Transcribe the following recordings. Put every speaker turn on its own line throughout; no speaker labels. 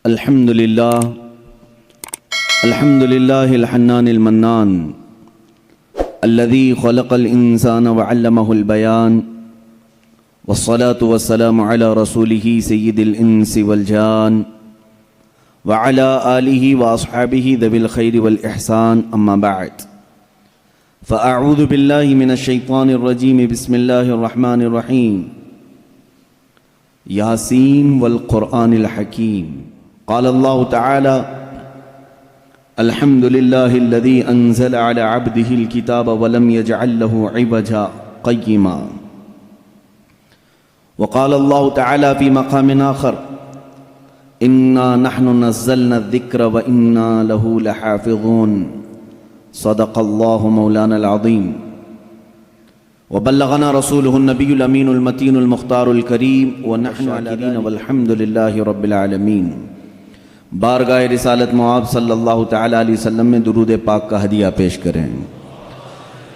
الحمد لله الحنان المنان الذي خلق الإنسان وعلمه البيان والصلاة والسلام على رسوله سيد الإنس والجان وعلى آله وأصحابه ذوي الخير والإحسان أما بعد فأعوذ بالله من الشيطان الرجيم بسم الله الرحمن الرحيم ياسين والقرآن الحكيم قال الله تعالى الحمد لله الذي أنزل على عبده الكتاب ولم يجعل له عوجا قيما وقال الله تعالى في مقام آخر إنا نحن نزلنا الذكر وإنا له لحافظون صدق الله مولانا العظيم وبلغنا رسوله النبي الأمين المتين المختار الكريم ونحن على ذلك والحمد لله رب العالمين بارگاہ رسالت معاب صلی اللہ تعالی علیہ وسلم میں درود پاک کا ہدیہ پیش کریں۔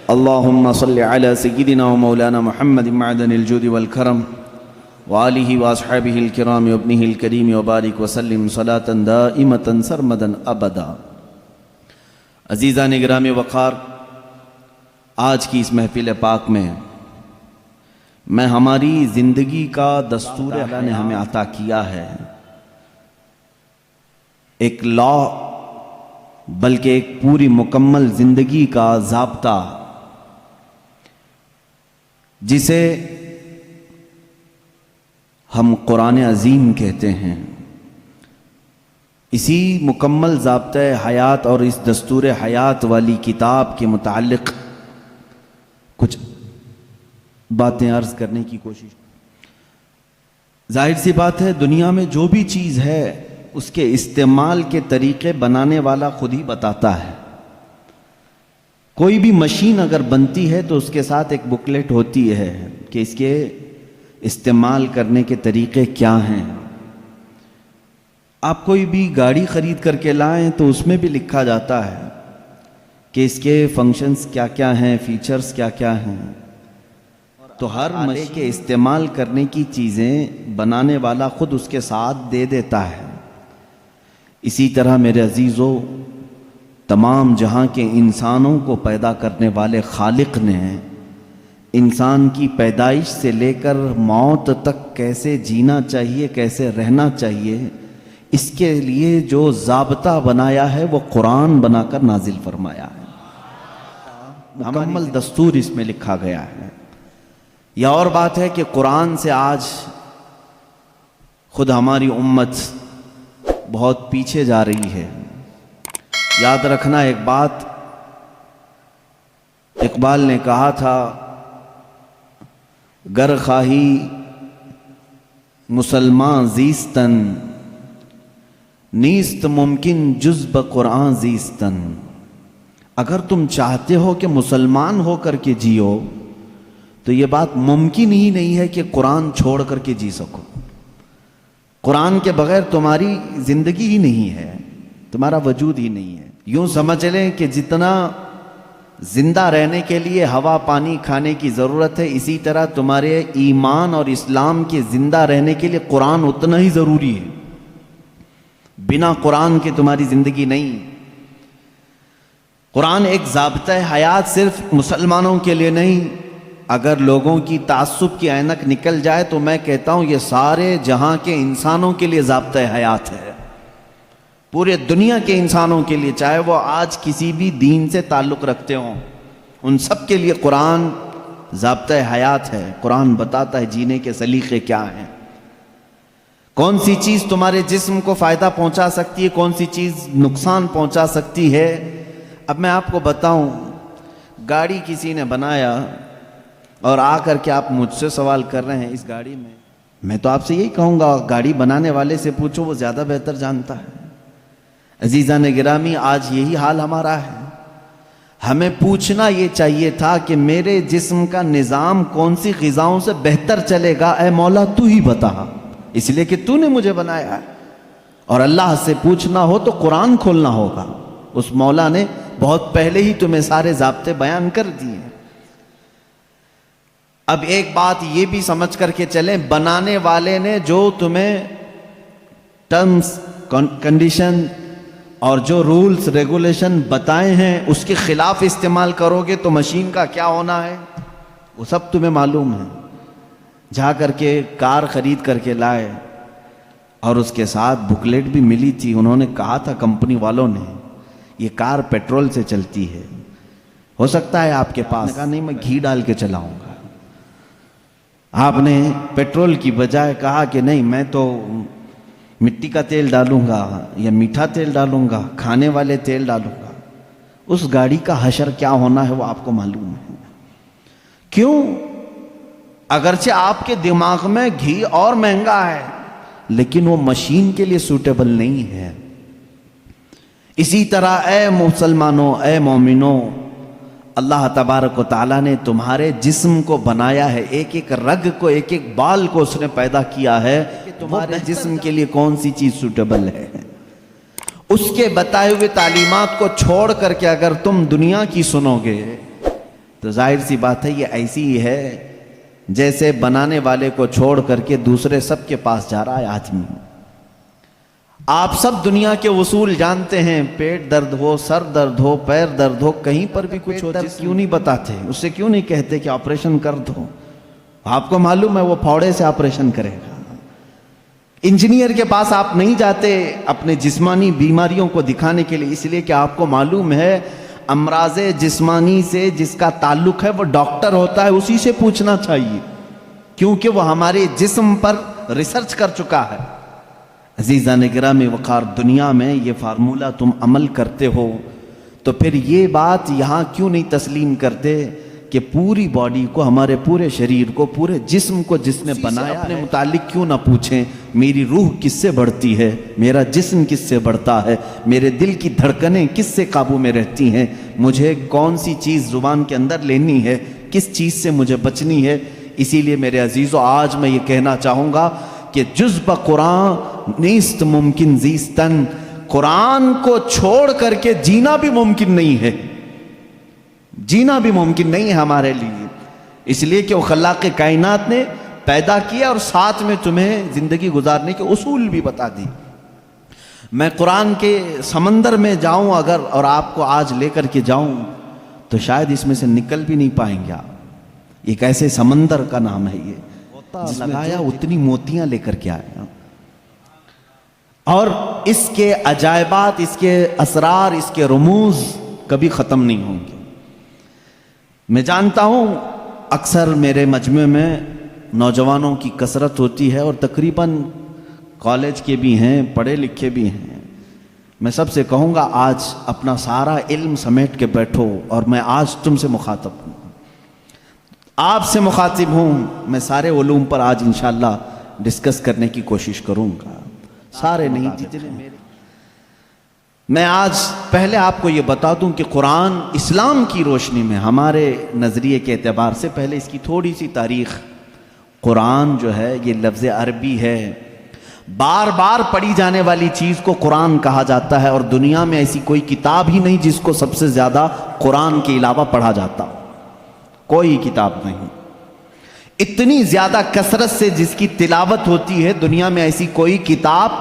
اللہم صلی علی سیدنا و مولانا محمد معدن الجود والکرم وآلہ واصحابہ الکرام وابنہ الکریم وبارک وسلم صلاة دائمة سرمدا ابدا۔ عزیزان گرامی وقار، آج کی اس محفل پاک میں میں ہماری زندگی کا دستور اللہ نے ہمیں عطا کیا ہے، ایک لا بلکہ ایک پوری مکمل زندگی کا ضابطہ، جسے ہم قرآن عظیم کہتے ہیں۔ اسی مکمل ضابطۂ حیات اور اس دستور حیات والی کتاب کے متعلق کچھ باتیں عرض کرنے کی کوشش۔ ظاہر سی بات ہے، دنیا میں جو بھی چیز ہے اس کے استعمال کے طریقے بنانے والا خود ہی بتاتا ہے۔ کوئی بھی مشین اگر بنتی ہے تو اس کے ساتھ ایک بکلیٹ ہوتی ہے کہ اس کے استعمال کرنے کے طریقے کیا ہیں۔ آپ کوئی بھی گاڑی خرید کر کے لائیں تو اس میں بھی لکھا جاتا ہے کہ اس کے فنکشنز کیا کیا ہیں، فیچرز کیا کیا ہیں۔ تو ہر مشین کے استعمال کرنے کی چیزیں بنانے والا خود اس کے ساتھ دے دیتا ہے۔ اسی طرح میرے عزیزو، تمام جہاں کے انسانوں کو پیدا کرنے والے خالق نے انسان کی پیدائش سے لے کر موت تک کیسے جینا چاہیے، کیسے رہنا چاہیے، اس کے لیے جو ضابطہ بنایا ہے وہ قرآن بنا کر نازل فرمایا ہے۔ مکمل دستور اس میں لکھا گیا ہے۔ یہ اور بات ہے کہ قرآن سے آج خود ہماری امت بہت پیچھے جا رہی ہے۔ یاد رکھنا ایک بات، اقبال نے کہا تھا، گر خواہی مسلمان زیستن نیست ممکن جز بقرآن زیستن۔ اگر تم چاہتے ہو کہ مسلمان ہو کر کے جیو تو یہ بات ممکن ہی نہیں ہے کہ قرآن چھوڑ کر کے جی سکو۔ قرآن کے بغیر تمہاری زندگی ہی نہیں ہے، تمہارا وجود ہی نہیں ہے۔ یوں سمجھ لیں کہ جتنا زندہ رہنے کے لیے ہوا پانی کھانے کی ضرورت ہے، اسی طرح تمہارے ایمان اور اسلام کے زندہ رہنے کے لیے قرآن اتنا ہی ضروری ہے۔ بنا قرآن کے تمہاری زندگی نہیں۔ قرآن ایک ضابطۂ حیات صرف مسلمانوں کے لیے نہیں، اگر لوگوں کی تعصب کی اینک نکل جائے تو میں کہتا ہوں یہ سارے جہاں کے انسانوں کے لیے ضابطۂ حیات ہے، پورے دنیا کے انسانوں کے لیے، چاہے وہ آج کسی بھی دین سے تعلق رکھتے ہوں، ان سب کے لیے قرآن ضابطۂ حیات ہے۔ قرآن بتاتا ہے جینے کے سلیقے کیا ہیں، کون سی چیز تمہارے جسم کو فائدہ پہنچا سکتی ہے، کون سی چیز نقصان پہنچا سکتی ہے۔ اب میں آپ کو بتاؤں، گاڑی کسی نے بنایا اور آ کر کے آپ مجھ سے سوال کر رہے ہیں اس گاڑی میں تو آپ سے یہی کہوں گا گاڑی بنانے والے سے پوچھو، وہ زیادہ بہتر جانتا ہے۔ عزیزان گرامی، آج یہی حال ہمارا ہے۔ ہمیں پوچھنا یہ چاہیے تھا کہ میرے جسم کا نظام کون سی غذاؤں سے بہتر چلے گا، اے مولا تو ہی بتا، اس لیے کہ تو نے مجھے بنایا ہے۔ اور اللہ سے پوچھنا ہو تو قرآن کھولنا ہوگا، اس مولا نے بہت پہلے ہی تمہیں سارے ضابطے بیان کر دیے۔ اب ایک بات یہ بھی سمجھ کر کے چلیں، بنانے والے نے جو تمہیں ٹرمز کنڈیشن اور جو رولز ریگولیشن بتائے ہیں اس کے خلاف استعمال کرو گے تو مشین کا کیا ہونا ہے وہ سب تمہیں معلوم ہے. جا کر کے کار خرید کر کے لائے اور اس کے ساتھ بکلیٹ بھی ملی تھی. انہوں نے کہا تھا کمپنی والوں نے یہ کار پیٹرول سے چلتی ہے, ہو سکتا ہے آپ کے پاس. کہا نہیں میں گھی ڈال کے چلاؤں گا. آپ نے پیٹرول کی بجائے کہا کہ نہیں میں تو مٹی کا تیل ڈالوں گا یا میٹھا تیل ڈالوں گا, کھانے والے تیل ڈالوں گا. اس گاڑی کا حشر کیا ہونا ہے وہ آپ کو معلوم ہے. کیوں؟ اگرچہ آپ کے دماغ میں گھی اور مہنگا ہے لیکن وہ مشین کے لیے سوٹیبل نہیں ہے. اسی طرح اے مسلمانوں, اے مومنوں, اللہ تبارک و تعالیٰ نے تمہارے جسم کو بنایا ہے, ایک ایک رگ کو, ایک ایک بال کو اس نے پیدا کیا ہے. تمہارے جسم کے لیے کون سی چیز سوٹیبل ہے, اس کے بتائے ہوئے تعلیمات کو چھوڑ کر کے اگر تم دنیا کی سنو گے تو ظاہر سی بات ہے یہ ایسی ہی ہے جیسے بنانے والے کو چھوڑ کر کے دوسرے سب کے پاس جا رہا ہے آدمی. آپ سب دنیا کے اصول جانتے ہیں, پیٹ درد ہو, سر درد ہو, پیر درد ہو, کہیں پر بھی کچھ ہو, کیوں نہیں بتاتے, اس سے کیوں نہیں کہتے کہ آپریشن کر دو؟ آپ کو معلوم ہے وہ پھوڑے سے آپریشن کرے گا. انجینئر کے پاس آپ نہیں جاتے اپنے جسمانی بیماریوں کو دکھانے کے لیے, اس لیے کہ آپ کو معلوم ہے امراض جسمانی سے جس کا تعلق ہے وہ ڈاکٹر ہوتا ہے, اسی سے پوچھنا چاہیے کیونکہ وہ ہمارے جسم پر ریسرچ کر چکا ہے. عزیزان گرامی وقار, دنیا میں یہ فارمولہ تم عمل کرتے ہو تو پھر یہ بات یہاں کیوں نہیں تسلیم کرتے کہ پوری باڈی کو, ہمارے پورے شریر کو, پورے جسم کو جس نے بنایا اپنے متعلق کیوں نہ پوچھیں میری روح کس سے بڑھتی ہے, میرا جسم کس سے بڑھتا ہے, میرے دل کی دھڑکنیں کس سے قابو میں رہتی ہیں, مجھے کون سی چیز زبان کے اندر لینی ہے, کس چیز سے مجھے بچنی ہے. اسی لیے میرے عزیزو آج میں یہ کہنا چاہوں گا کہ جز بقرآن نیست ممکن زیستن, قرآن کو چھوڑ کر کے جینا بھی ممکن نہیں ہے, جینا بھی ممکن نہیں ہے ہمارے لیے. اس لیے کہ وہ خلاق کائنات نے پیدا کیا اور ساتھ میں تمہیں زندگی گزارنے کے اصول بھی بتا دی. میں قرآن کے سمندر میں جاؤں اگر اور آپ کو آج لے کر کے جاؤں تو شاید اس میں سے نکل بھی نہیں پائیں گے آپ. ایک ایسے سمندر کا نام ہے یہ, جس میں لگایا اتنی موتیاں لے کر کے آیا, اور اس کے عجائبات, اس کے اسرار, اس کے رموز کبھی ختم نہیں ہوں گے. میں جانتا ہوں اکثر میرے مجمع میں نوجوانوں کی کثرت ہوتی ہے اور تقریباً کالج کے بھی ہیں, پڑھے لکھے بھی ہیں. میں سب سے کہوں گا آج اپنا سارا علم سمیٹ کے بیٹھو, اور میں آج تم سے مخاطب ہوں, آپ سے مخاطب ہوں. میں سارے علوم پر آج انشاءاللہ ڈسکس کرنے کی کوشش کروں گا, سارے نہیں جتنے میرے. میں آج پہلے آپ کو یہ بتا دوں کہ قرآن اسلام کی روشنی میں ہمارے نظریے کے اعتبار سے, پہلے اس کی تھوڑی سی تاریخ. قرآن جو ہے یہ لفظ عربی ہے, بار بار پڑھی جانے والی چیز کو قرآن کہا جاتا ہے, اور دنیا میں ایسی کوئی کتاب ہی نہیں جس کو سب سے زیادہ قرآن کے علاوہ پڑھا جاتا, کوئی کتاب نہیں. اتنی زیادہ کثرت سے جس کی تلاوت ہوتی ہے دنیا میں ایسی کوئی کتاب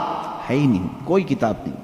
ہے ہی نہیں, کوئی کتاب نہیں.